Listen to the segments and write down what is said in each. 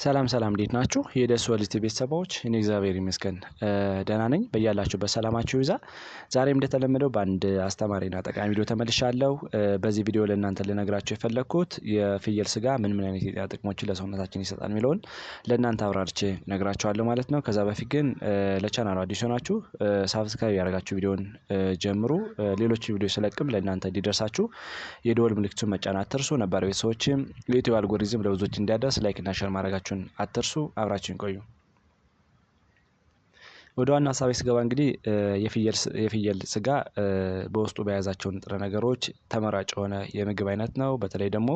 ሰላም ሰላም እንዴት ናችሁ? የደስ ወልድ ቤተሰቦች እኔ እግዚአብሔር ይመስገን ደህና ነኝ። በያላችሁበት ሰላማችሁ ይብዛ። ዛሬም እንደተለመደው በአንድ አስተማሪና ጠቃሚ ቪዲዮ ተመልሻለሁ። በዚህ ቪዲዮ ለእናንተ ልነግራችሁ የፈለግኩት የፍየል ስጋ ምን አይነት የጤና ጥቅሞችን ለሰውነታችን ይሰጣል የሚለውን ለእናንተ አብራርቼ እነግራችኋለሁ ማለት ነው። ከዛ በፊት ግን ለቻናሉ አዲስ ሆናችሁ ሳብስክራይብ ያደረጋችሁ ቪዲዮን ጀምሩ። ሌሎች ቪዲዮ ስለቅም ለእናንተ እንዲደርሳችሁ የደወል ምልክቱን መጫን አትርሱ። ነባር ቤተሰቦችም የዩቲዩብ አልጎሪዝም ለብዙዎች እንዲያደርስ ላይክ እና ሼር ማድረጋችሁን አትርሱ። አብራችሁን ቆዩ። ወደ ዋና ሀሳቤ ስገባ እንግዲህ የፍየል ስጋ በውስጡ በያዛቸው ንጥረ ነገሮች ተመራጭ የሆነ የምግብ አይነት ነው። በተለይ ደግሞ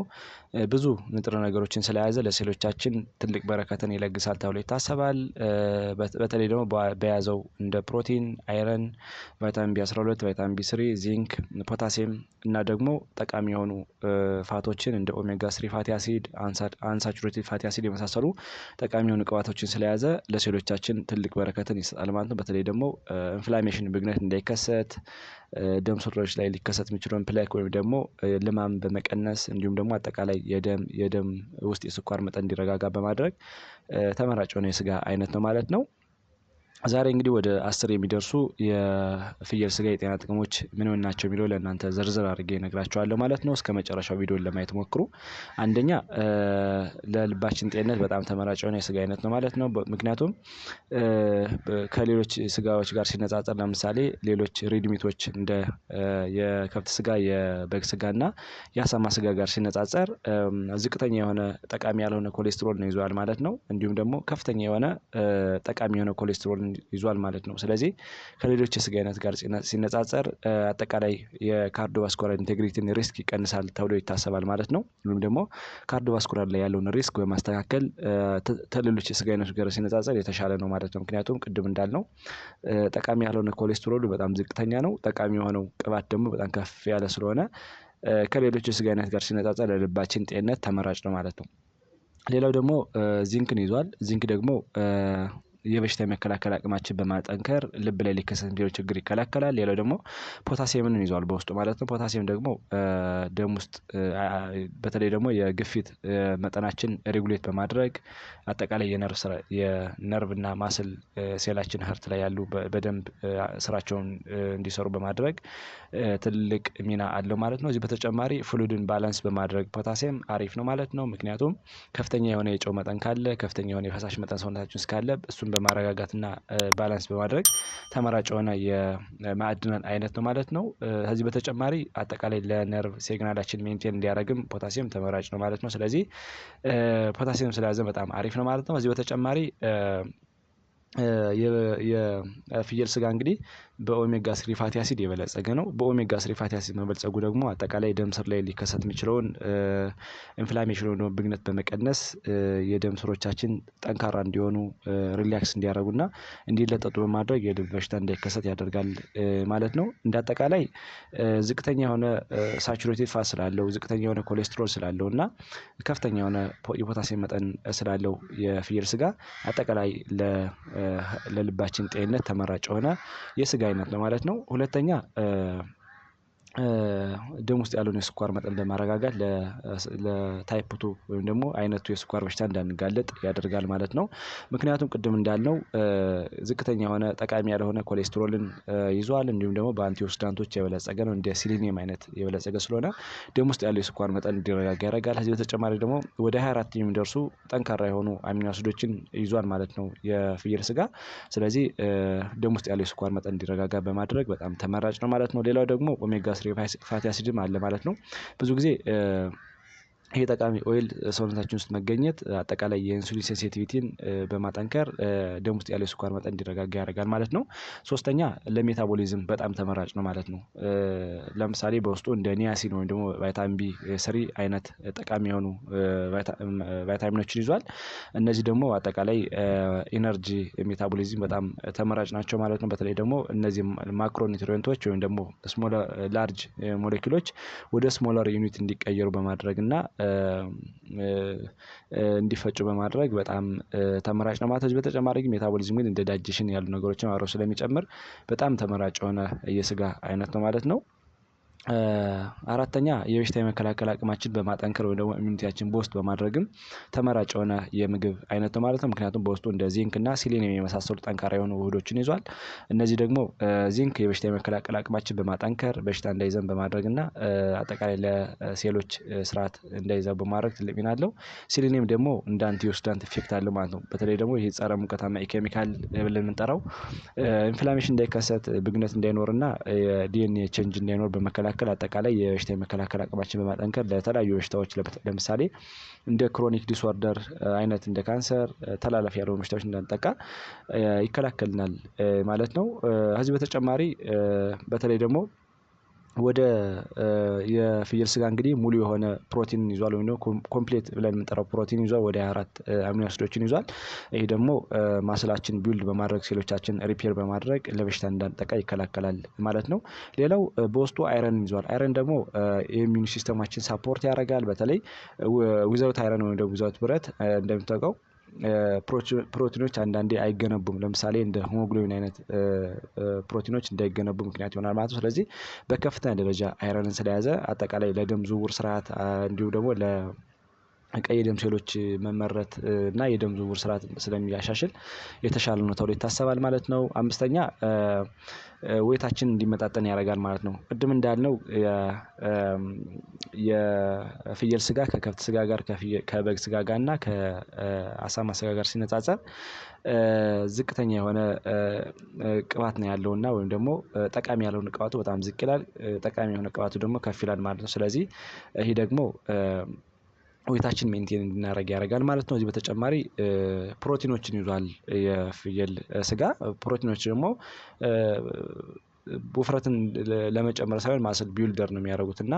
ብዙ ንጥረ ነገሮችን ስለያዘ ለሴሎቻችን ትልቅ በረከትን ይለግሳል ተብሎ ይታሰባል። በተለይ ደግሞ በያዘው እንደ ፕሮቲን፣ አይረን፣ ቫይታሚን ቢ12፣ ቫይታሚን ቢ3፣ ዚንክ፣ ፖታሲየም እና ደግሞ ጠቃሚ የሆኑ ፋቶችን እንደ ኦሜጋ 3 ፋቲ አሲድ፣ አንሳቹሬትድ ፋቲ አሲድ የመሳሰሉ ጠቃሚ የሆኑ ቅባቶችን ስለያዘ ለሴሎቻችን ትልቅ በረከትን ይሰጣል ማለት ነው። በተለይ ደግሞ ኢንፍላሜሽን ብግነት እንዳይከሰት ደም ስሮች ላይ ሊከሰት የሚችለውን ፕላክ ወይም ደግሞ ልማም በመቀነስ እንዲሁም ደግሞ አጠቃላይ የደም ውስጥ የስኳር መጠን እንዲረጋጋ በማድረግ ተመራጭ የሆነ የስጋ አይነት ነው ማለት ነው። ዛሬ እንግዲህ ወደ 10 የሚደርሱ የፍየል ስጋ የጤና ጥቅሞች ምን ናቸው የሚለው ለእናንተ ዝርዝር አድርጌ እነግራችኋለሁ ማለት ነው። እስከ መጨረሻው ቪዲዮን ለማየት ሞክሩ። አንደኛ ለልባችን ጤንነት በጣም ተመራጭ የሆነ የስጋ አይነት ነው ማለት ነው። ምክንያቱም ከሌሎች ስጋዎች ጋር ሲነጻጸር ለምሳሌ ሌሎች ሬድሚቶች እንደ የከብት ስጋ፣ የበግ ስጋና የአሳማ ስጋ ጋር ሲነጻጸር ዝቅተኛ የሆነ ጠቃሚ ያልሆነ ኮሌስትሮል ነው ይዟል ማለት ነው። እንዲሁም ደግሞ ከፍተኛ የሆነ ጠቃሚ የሆነ ኮሌስትሮል ይዟል ማለት ነው። ስለዚህ ከሌሎች የስጋ አይነት ጋር ሲነጻጸር አጠቃላይ የካርዲዮቫስኩላር ኢንቴግሪቲን ሪስክ ይቀንሳል ተብሎ ይታሰባል ማለት ነው። ወይም ደግሞ ካርዲዮቫስኩላር ላይ ያለውን ሪስክ በማስተካከል ከሌሎች የስጋ አይነቶች ጋር ሲነጻጸር የተሻለ ነው ማለት ነው። ምክንያቱም ቅድም እንዳልነው ጠቃሚ ያልሆነ ኮሌስትሮሉ በጣም ዝቅተኛ ነው። ጠቃሚ የሆነው ቅባት ደግሞ በጣም ከፍ ያለ ስለሆነ ከሌሎች የስጋ አይነት ጋር ሲነጻጸር ለልባችን ጤንነት ተመራጭ ነው ማለት ነው። ሌላው ደግሞ ዚንክን ይዟል። ዚንክ ደግሞ የበሽታ የመከላከል አቅማችን በማጠንከር ልብ ላይ ሊከሰት የሚችለው ችግር ይከላከላል። ሌላው ደግሞ ፖታሲየምን ይዟል በውስጡ ማለት ነው። ፖታሲየም ደግሞ ደም ውስጥ በተለይ ደግሞ የግፊት መጠናችን ሬጉሌት በማድረግ አጠቃላይ የነርቭና ማስል ሴላችን ሀርት ላይ ያሉ በደንብ ስራቸውን እንዲሰሩ በማድረግ ትልቅ ሚና አለው ማለት ነው። እዚህ በተጨማሪ ፍሉድን ባላንስ በማድረግ ፖታሲየም አሪፍ ነው ማለት ነው። ምክንያቱም ከፍተኛ የሆነ የጨው መጠን ካለ፣ ከፍተኛ የሆነ የፈሳሽ መጠን ሰውነታችን ውስጥ ካለ እሱን በማረጋጋትና ባላንስ በማድረግ ተመራጭ የሆነ የማዕድናት አይነት ነው ማለት ነው። ከዚህ በተጨማሪ አጠቃላይ ለነርቭ ሲግናላችን ሜንቴን እንዲያደርግም ፖታሲየም ተመራጭ ነው ማለት ነው። ስለዚህ ፖታሲየም ስለያዘ በጣም አሪፍ ነው ማለት ነው። ከዚህ በተጨማሪ የፍየል ስጋ እንግዲህ በኦሜጋ 3 ፋቲ አሲድ የበለጸገ ነው። በኦሜጋ 3 ፋቲ አሲድ መበልጸጉ ደግሞ አጠቃላይ ደም ስር ላይ ሊከሰት የሚችለውን ኢንፍላሜሽን ወይም ብግነት በመቀነስ የደም ስሮቻችን ጠንካራ እንዲሆኑ ሪላክስ እንዲያደርጉና እንዲለጠጡ በማድረግ የልብ በሽታ እንዳይከሰት ያደርጋል ማለት ነው። እንደ አጠቃላይ ዝቅተኛ የሆነ ሳቹሬትድ ፋት ስላለው፣ ዝቅተኛ የሆነ ኮሌስትሮል ስላለው እና ከፍተኛ የሆነ የፖታሲየም መጠን ስላለው የፍየል ስጋ አጠቃላይ ለልባችን ጤንነት ተመራጭ የሆነ የስጋ አይነት ነው ማለት ነው። ሁለተኛ ደም ውስጥ ያለውን የስኳር መጠን በማረጋጋት ለታይፕ 2 ወይም ደግሞ አይነቱ የስኳር በሽታ እንዳንጋለጥ ያደርጋል ማለት ነው። ምክንያቱም ቅድም እንዳልነው ዝቅተኛ የሆነ ጠቃሚ ያልሆነ ኮሌስትሮልን ይዟል። እንዲሁም ደግሞ በአንቲኦክሲዳንቶች የበለጸገ ነው። እንደ ሲሊኒየም አይነት የበለጸገ ስለሆነ ደም ውስጥ ያለው የስኳር መጠን እንዲረጋጋ ያደርጋል። ከዚህ በተጨማሪ ደግሞ ወደ 24 የሚደርሱ ጠንካራ የሆኑ አሚኖ አሲዶችን ይዟል ማለት ነው የፍየል ስጋ። ስለዚህ ደም ውስጥ ያለው የስኳር መጠን እንዲረጋጋ በማድረግ በጣም ተመራጭ ነው ማለት ነው። ሌላው ደግሞ ኦሜጋ 3 ፋቲ አሲድም አለ ማለት ነው። ብዙ ጊዜ ይሄ ጠቃሚ ኦይል ሰውነታችን ውስጥ መገኘት አጠቃላይ የኢንሱሊን ሴንሲቲቪቲን በማጠንከር ደም ውስጥ ያለው የስኳር መጠን እንዲረጋጋ ያደርጋል ማለት ነው። ሶስተኛ ለሜታቦሊዝም በጣም ተመራጭ ነው ማለት ነው። ለምሳሌ በውስጡ እንደ ኒያሲን ወይም ደግሞ ቫይታሚን ቢ3 አይነት ጠቃሚ የሆኑ ቫይታሚኖችን ይዟል። እነዚህ ደግሞ አጠቃላይ ኢነርጂ ሜታቦሊዝም በጣም ተመራጭ ናቸው ማለት ነው። በተለይ ደግሞ እነዚህ ማክሮ ኒውትሪየንቶች ወይም ደግሞ ላርጅ ሞሌኪሎች ወደ ስሞለር ዩኒት እንዲቀየሩ በማድረግ እና እንዲፈጩ በማድረግ በጣም ተመራጭ ነው ማለት ነው። በተጨማሪ ግን ሜታቦሊዝም ግን እንደ ዳይጀሽን ያሉ ነገሮችን አብረው ስለሚጨምር በጣም ተመራጭ የሆነ የስጋ አይነት ነው ማለት ነው። አራተኛ የበሽታ የመከላከል አቅማችን በማጠንከር ወይም ደግሞ ኢሚኒቲያችን በውስጥ በማድረግም ተመራጭ የሆነ የምግብ አይነት ነው ማለት ነው። ምክንያቱም በውስጡ እንደ ዚንክ እና ሲሊኒየም የመሳሰሉ ጠንካራ የሆኑ ውህዶችን ይዟል። እነዚህ ደግሞ ዚንክ የበሽታ የመከላከል አቅማችን በማጠንከር በሽታ እንዳይዘን በማድረግ እና አጠቃላይ ለሴሎች ስርዓት እንዳይዛቡ በማድረግ ትልቅ ሚና አለው። ሲሊኒየም ደግሞ እንደ አንቲኦክሲዳንት ኢፌክት አለው ማለት ነው። በተለይ ደግሞ ይሄ ጸረ ሙቀታማ ኬሚካል ብለን የምንጠራው ኢንፍላሜሽን እንዳይከሰት ብግነት እንዳይኖርና የዲኤንኤ ቼንጅ እንዳይኖር በመከላከል አጠቃላይ የበሽታ የመከላከል አቅማችን በማጠንከር ለተለያዩ በሽታዎች ለምሳሌ እንደ ክሮኒክ ዲስኦርደር አይነት እንደ ካንሰር ተላላፊ ያልሆኑ በሽታዎች እንዳንጠቃ ይከላከልናል ማለት ነው። ከዚህ በተጨማሪ በተለይ ደግሞ ወደ የፍየል ስጋ እንግዲህ ሙሉ የሆነ ፕሮቲን ይዟል ወይም ደግሞ ኮምፕሌት ብለን የምንጠራው ፕሮቲን ይዟል። ወደ 24 አሚኖ አሲዶችን ይዟል። ይሄ ደግሞ ማስላችን ቢውልድ በማድረግ ሴሎቻችን ሪፔር በማድረግ ለበሽታ እንዳንጠቃ ይከላከላል ማለት ነው። ሌላው በውስጡ አይረን ይዟል። አይረን ደግሞ የኢሚዩን ሲስተማችን ሳፖርት ያደርጋል። በተለይ ዊዛውት አይረን ወይም ደግሞ ዊዛውት ብረት እንደምታውቀው ፕሮቲኖች አንዳንዴ አይገነቡም። ለምሳሌ እንደ ሆሞግሎቢን አይነት ፕሮቲኖች እንዳይገነቡ ምክንያት ይሆናል ማለት ነው። ስለዚህ በከፍተኛ ደረጃ አይረንን ስለያዘ አጠቃላይ ለደም ዝውውር ስርዓት እንዲሁም ደግሞ ለቀይ ደም ሴሎች መመረት እና የደም ዝውውር ስርዓት ስለሚያሻሽል የተሻለ ነው ተብሎ ይታሰባል ማለት ነው። አምስተኛ ዌታችን እንዲመጣጠን ያደርጋል ማለት ነው። ቅድም እንዳልነው የፍየል ስጋ ከከብት ስጋ ጋር ከበግ ስጋ ጋር እና ከአሳማ ስጋ ጋር ሲነጻጸር ዝቅተኛ የሆነ ቅባት ነው ያለው እና ወይም ደግሞ ጠቃሚ ያልሆነ ቅባቱ በጣም ዝቅ ይላል። ጠቃሚ የሆነ ቅባቱ ደግሞ ከፍ ይላል ማለት ነው። ስለዚህ ይሄ ደግሞ ዌታችን ሜንቴን እንድናደርግ ያደርጋል ማለት ነው። ከዚህ በተጨማሪ ፕሮቲኖችን ይዟል የፍየል ስጋ። ፕሮቲኖች ደግሞ ውፍረትን ለመጨመር ሳይሆን ማስል ቢውልደር ነው የሚያደርጉት እና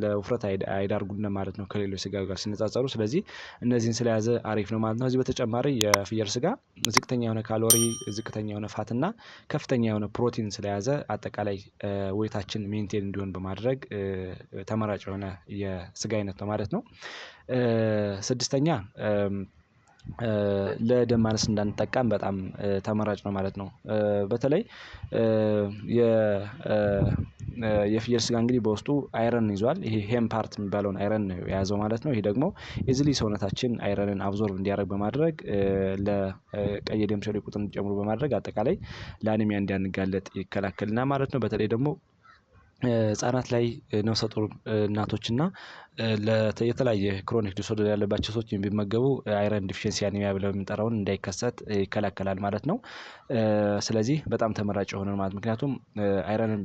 ለውፍረት አይዳርጉንም ማለት ነው ከሌሎች ስጋ ጋር ሲነጻጸሩ። ስለዚህ እነዚህን ስለያዘ አሪፍ ነው ማለት ነው። ከዚህ በተጨማሪ የፍየል ስጋ ዝቅተኛ የሆነ ካሎሪ፣ ዝቅተኛ የሆነ ፋት እና ከፍተኛ የሆነ ፕሮቲን ስለያዘ አጠቃላይ ዌታችን ሜንቴን እንዲሆን በማድረግ ተመራጭ የሆነ የስጋ አይነት ነው ማለት ነው። ስድስተኛ ለደም ማነስ እንዳንጠቃም በጣም ተመራጭ ነው ማለት ነው። በተለይ የፍየል ስጋ እንግዲህ በውስጡ አይረን ይዟል። ይሄ ሄም ፓርት የሚባለውን አይረን ነው የያዘው ማለት ነው። ይሄ ደግሞ ኢዝሊ ሰውነታችን አይረንን አብዞርብ እንዲያደርግ በማድረግ ለቀይ ደም ሴሎች ቁጥር እንዲጨምሩ በማድረግ አጠቃላይ ለአኒሚያ እንዳንጋለጥ ይከላከልና ማለት ነው። በተለይ ደግሞ ህፃናት ላይ ነፍሰ ጡር እናቶች እና የተለያየ ክሮኒክ ዲስኦርደር ያለባቸው ሰዎች ቢመገቡ አይረን ዲፊሸንሲ አኒሚያ ብለን የምንጠራውን እንዳይከሰት ይከላከላል ማለት ነው። ስለዚህ በጣም ተመራጭ የሆነ ማለት ምክንያቱም አይረንን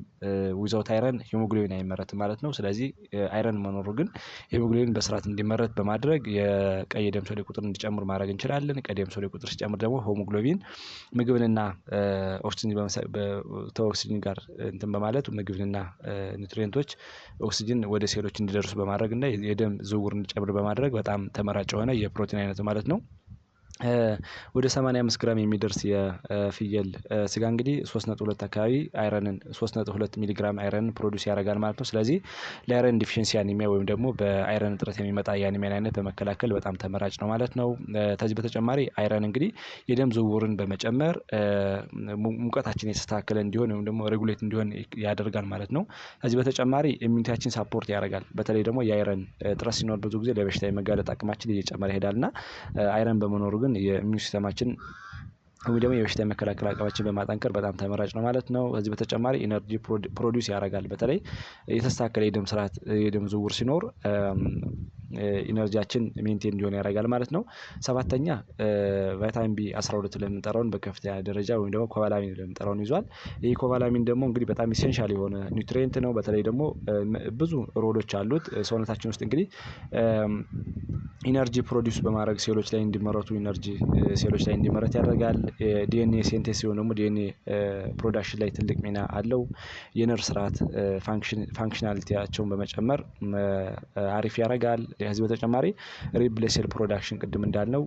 ዊዛውት አይረን ሂሞግሎቢን አይመረትም ማለት ነው። ስለዚህ አይረን መኖሩ ግን ሂሞግሎቢን በስርዓት እንዲመረት በማድረግ የቀይ ደም ሴሎች ቁጥር እንዲጨምር ማድረግ እንችላለን። ቀይ ደም ሴሎች ቁጥር ሲጨምር ደግሞ ሂሞግሎቢን ምግብንና ኦክሲጅን ከኦክሲጅን ጋር እንትን በማለት ምግብንና ኒውትሪየንቶች ኦክሲጅን ወደ ሴሎች እንዲደርሱ በማድረግ እና የደም ዝውውር እንዲጨምር በማድረግ በጣም ተመራጭ የሆነ የፕሮቲን አይነት ማለት ነው። ወደ 85 ግራም የሚደርስ የፍየል ስጋ እንግዲህ 3.2 አካባቢ አይረንን 3.2 ሚሊግራም አይረንን ፕሮዲውስ ያደርጋል ማለት ነው። ስለዚህ ለአይረን ዲፊሸንሲ አኒሚያ ወይም ደግሞ በአይረን እጥረት የሚመጣ የአኒሚያን አይነት በመከላከል በጣም ተመራጭ ነው ማለት ነው። ከዚህ በተጨማሪ አይረን እንግዲህ የደም ዝውውርን በመጨመር ሙቀታችን የተስተካከለ እንዲሆን ወይም ደግሞ ሬጉሌት እንዲሆን ያደርጋል ማለት ነው። ከዚህ በተጨማሪ ኢሚዩኒቲያችን ሳፖርት ያደርጋል። በተለይ ደግሞ የአይረን እጥረት ሲኖር ብዙ ጊዜ ለበሽታ የመጋለጥ አቅማችን እየጨመረ ይሄዳል እና አይረን በመኖሩ ግን የኢሚዩን ሲስተማችን ወይ ደግሞ የበሽታ የመከላከል አቅማችን በማጠንከር በጣም ተመራጭ ነው ማለት ነው። ከዚህ በተጨማሪ ኢነርጂ ፕሮዲውስ ያደርጋል። በተለይ የተስተካከለ የደም ስርዓት የደም ዝውውር ሲኖር ኢነርጂያችን ሜንቴን እንዲሆን ያደርጋል ማለት ነው። ሰባተኛ ቫይታሚን ቢ12 ብለን የምንጠራውን በከፍተኛ ደረጃ ወይም ደግሞ ኮባላሚን ብለን የምንጠራውን ይዟል። ይህ ኮባላሚን ደግሞ እንግዲህ በጣም ኢሴንሻል የሆነ ኒውትሪየንት ነው። በተለይ ደግሞ ብዙ ሮሎች አሉት ሰውነታችን ውስጥ እንግዲህ ኢነርጂ ፕሮዲውስ በማድረግ ሴሎች ላይ እንዲመረቱ ኢነርጂ ሴሎች ላይ እንዲመረት ያደርጋል። ዲኤንኤ ሴንቴሲስ ሲሆን ደግሞ ዲኤንኤ ፕሮዳክሽን ላይ ትልቅ ሚና አለው። የነርቭ ስርዓት ፋንክሽናሊቲያቸውን በመጨመር አሪፍ ያደርጋል። ከዚህ በተጨማሪ ሬድ ብለድ ሴል ፕሮዳክሽን ቅድም እንዳልነው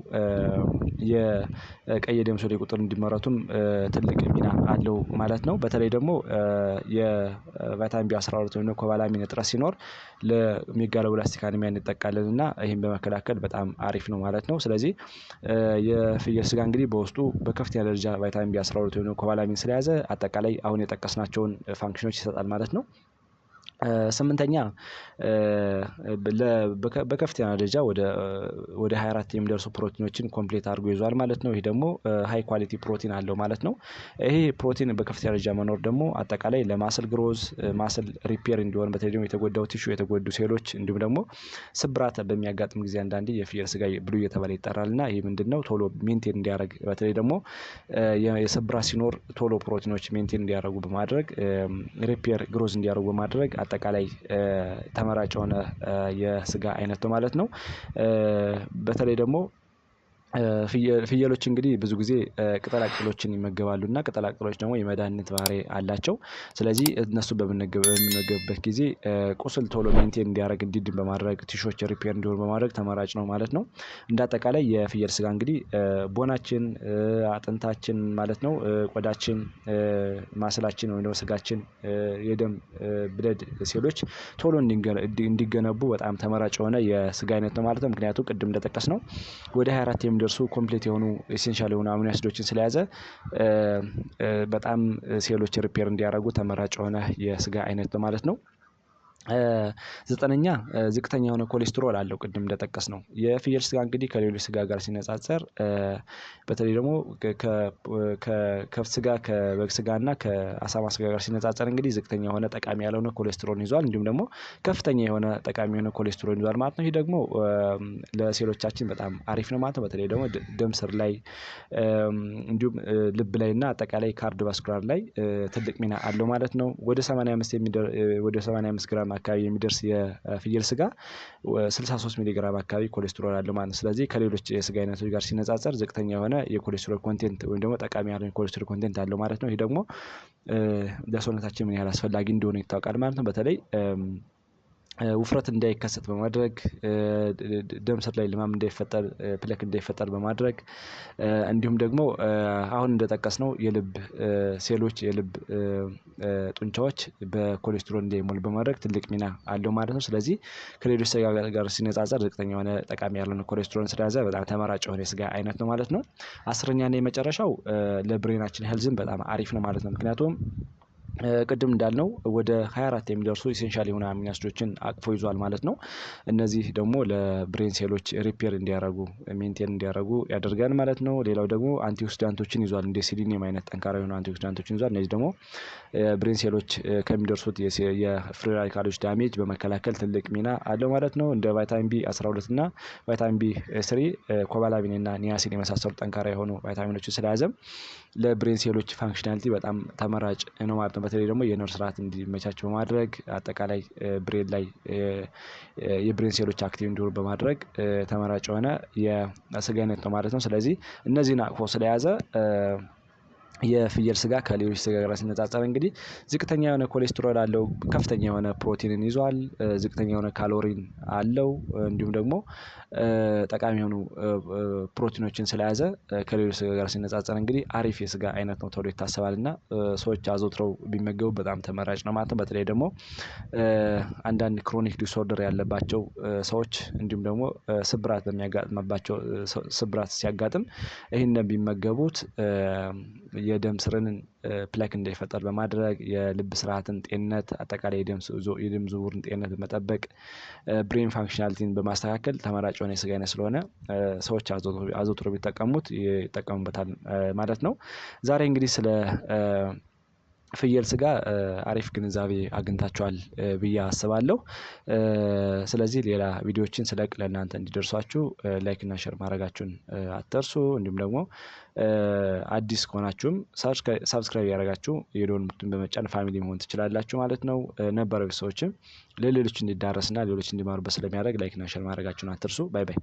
የቀይ ደም ሴል ቁጥር እንዲመረቱም ትልቅ ሚና አለው ማለት ነው። በተለይ ደግሞ የቫይታሚን ቢ12 ወይም ኮባላሚን እጥረት ሲኖር ለሜጋሎብላስቲክ አኒሚያ እንጠቃለን እና ይህን በመከላከል በጣም አሪፍ ነው ማለት ነው። ስለዚህ የፍየል ስጋ እንግዲህ በውስጡ በከፍተኛ ደረጃ ቫይታሚን ቢ12 ወይም ኮባላሚን ስለያዘ አጠቃላይ አሁን የጠቀስናቸውን ፋንክሽኖች ይሰጣል ማለት ነው። ስምንተኛ በከፍተኛ ደረጃ ወደ 24 የሚደርሱ ፕሮቲኖችን ኮምፕሌት አድርጎ ይዟል ማለት ነው። ይሄ ደግሞ ሃይ ኳሊቲ ፕሮቲን አለው ማለት ነው። ይሄ ፕሮቲን በከፍተኛ ደረጃ መኖር ደግሞ አጠቃላይ ለማስል ግሮዝ ማስል ሪፔር እንዲሆን በተለይ ደግሞ የተጎዳው ቲሹ የተጎዱ ሴሎች እንዲሁም ደግሞ ስብራት በሚያጋጥም ጊዜ አንዳንዴ የፍየል ስጋ ብሉ እየተባለ ይጠራልና ይህ ምንድነው ቶሎ ሜንቴን እንዲያደርግ በተለይ ደግሞ የስብራት ሲኖር ቶሎ ፕሮቲኖች ሜንቴን እንዲያደርጉ በማድረግ ሪፔር ግሮዝ እንዲያደርጉ በማድረግ አጠቃላይ ተመራጭ የሆነ የስጋ አይነት ነው ማለት ነው። በተለይ ደግሞ ፍየሎች እንግዲህ ብዙ ጊዜ ቅጠላ ቅጠሎችን ይመገባሉ እና ቅጠላ ቅጠሎች ደግሞ የመድኃኒት ባህሪ አላቸው። ስለዚህ እነሱ በምንመገብበት ጊዜ ቁስል ቶሎ ሜንቴን እንዲያደርግ እንዲድን በማድረግ ቲሾች ሪፔር እንዲሆን በማድረግ ተመራጭ ነው ማለት ነው። እንደ አጠቃላይ የፍየል ስጋ እንግዲህ ቦናችን አጥንታችን ማለት ነው ቆዳችን ማስላችን ወይም ደግሞ ስጋችን የደም ብለድ ሴሎች ቶሎ እንዲገነቡ በጣም ተመራጭ የሆነ የስጋ አይነት ነው ማለት ነው። ምክንያቱም ቅድም እንደጠቀስነው ወደ 24 የሚደርሱ ኮምፕሊት የሆኑ ኤሴንሻል የሆኑ አሚኖ አሲዶችን ስለያዘ በጣም ሴሎች ሪፔር እንዲያደርጉ ተመራጭ የሆነ የስጋ አይነት ነው ማለት ነው። ዘጠነኛ ዝቅተኛ የሆነ ኮሌስትሮል አለው። ቅድም እንደጠቀስነው የፍየል ስጋ እንግዲህ ከሌሎች ስጋ ጋር ሲነጻጸር በተለይ ደግሞ ከከብት ስጋ ከበግ ስጋ እና ከአሳማ ስጋ ጋር ሲነጻጸር እንግዲህ ዝቅተኛ የሆነ ጠቃሚ ያልሆነ ኮሌስትሮል ይዟል እንዲሁም ደግሞ ከፍተኛ የሆነ ጠቃሚ የሆነ ኮሌስትሮል ይዟል ማለት ነው። ይሄ ደግሞ ለሴሎቻችን በጣም አሪፍ ነው ማለት ነው። በተለይ ደግሞ ደም ስር ላይ እንዲሁም ልብ ላይ እና አጠቃላይ ካርዲዮቫስኩላር ላይ ትልቅ ሚና አለው ማለት ነው። ወደ 85 ግራም አካባቢ የሚደርስ የፍየል ስጋ 63 ሚሊ ግራም አካባቢ ኮሌስትሮል አለው ማለት ነው። ስለዚህ ከሌሎች የስጋ አይነቶች ጋር ሲነጻጸር ዝቅተኛ የሆነ የኮሌስትሮል ኮንቴንት ወይም ደግሞ ጠቃሚ ያልሆነ የኮሌስትሮል ኮንቴንት አለው ማለት ነው። ይሄ ደግሞ ለሰውነታችን ምን ያህል አስፈላጊ እንደሆነ ይታወቃል ማለት ነው። በተለይ ውፍረት እንዳይከሰት በማድረግ ደም ስር ላይ ልማም እንዳይፈጠር ፕለክ እንዳይፈጠር በማድረግ እንዲሁም ደግሞ አሁን እንደጠቀስነው የልብ ሴሎች የልብ ጡንቻዎች በኮሌስትሮል እንዳይሞሉ በማድረግ ትልቅ ሚና አለው ማለት ነው። ስለዚህ ከሌሎች ስጋ ጋር ሲነጻጸር ዝቅተኛ የሆነ ጠቃሚ ያልሆነ ኮሌስትሮልን ስለያዘ በጣም ተመራጭ የሆነ የስጋ አይነት ነው ማለት ነው። አስረኛ እና የመጨረሻው ለብሬናችን ሄልዝም በጣም አሪፍ ነው ማለት ነው። ምክንያቱም ቅድም እንዳልነው ወደ 24 የሚደርሱ ኢሴንሻል የሆኑ አሚኖ አሲዶችን አቅፎ ይዟል ማለት ነው። እነዚህ ደግሞ ለብሬን ሴሎች ሪፔር እንዲያደርጉ ሜንቴን እንዲያደርጉ ያደርጋል ማለት ነው። ሌላው ደግሞ አንቲኦክሲዳንቶችን ይዟል እንደ ሴሊኒየም አይነት ጠንካራ የሆኑ አንቲኦክሲዳንቶችን ይዟል። እነዚህ ደግሞ ብሬን ሴሎች ከሚደርሱት የፍሪ ራዲካሎች ዳሜጅ በመከላከል ትልቅ ሚና አለው ማለት ነው። እንደ ቫይታሚን ቢ12 እና ቫይታሚን ቢ3 ኮባላሚን እና ኒያሲን የመሳሰሉ ጠንካራ የሆኑ ቫይታሚኖችን ስለያዘም ለብሬን ሴሎች ፋንክሽናሊቲ በጣም ተመራጭ ነው ማለት ነው። በተለይ ደግሞ የነርቭ ስርዓት እንዲመቻች በማድረግ አጠቃላይ ብሬን ላይ የብሬን ሴሎች አክቲቭ እንዲሆኑ በማድረግ ተመራጭ የሆነ የስጋ አይነት ነው ማለት ነው። ስለዚህ እነዚህን አቅፎ ስለያዘ የፍየል ስጋ ከሌሎች ስጋ ጋር ሲነጻጸር እንግዲህ ዝቅተኛ የሆነ ኮሌስትሮል አለው ከፍተኛ የሆነ ፕሮቲንን ይዟል ዝቅተኛ የሆነ ካሎሪን አለው እንዲሁም ደግሞ ጠቃሚ የሆኑ ፕሮቲኖችን ስለያዘ ከሌሎች ስጋ ጋር ሲነጻጸር እንግዲህ አሪፍ የስጋ አይነት ነው ተብሎ ይታሰባልና ሰዎች አዘውትረው ቢመገቡ በጣም ተመራጭ ነው ማለት ነው። በተለይ ደግሞ አንዳንድ ክሮኒክ ዲስኦርደር ያለባቸው ሰዎች እንዲሁም ደግሞ ስብራት በሚያጋጥምባቸው ስብራት ሲያጋጥም ይሄንን ቢመገቡት የደም ስርን ፕለክ እንዳይፈጠር በማድረግ የልብ ስርዓትን ጤንነት አጠቃላይ የደም ዝውውርን ጤንነት በመጠበቅ ብሬን ፋንክሽናሊቲን በማስተካከል ተመራጭ የሆነ የስጋ አይነት ስለሆነ ሰዎች አዘውትረው ቢጠቀሙት ይጠቀሙበታል ማለት ነው። ዛሬ እንግዲህ ስለ ፍየል ስጋ አሪፍ ግንዛቤ አግኝታችኋል ብዬ አስባለሁ። ስለዚህ ሌላ ቪዲዮዎችን ስለቅ ለእናንተ እንዲደርሷችሁ ላይክ እና ሼር ማድረጋችሁን አትርሱ። እንዲሁም ደግሞ አዲስ ከሆናችሁም ሳብስክራይብ ያደረጋችሁ የደወል ምልክቱን በመጫን ፋሚሊ መሆን ትችላላችሁ ማለት ነው። ነበረው ሰዎችም ለሌሎች እንዲዳረስና ሌሎች እንዲማሩበት ስለሚያደርግ ላይክ እና ሼር ማድረጋችሁን አትርሱ። ባይ ባይ።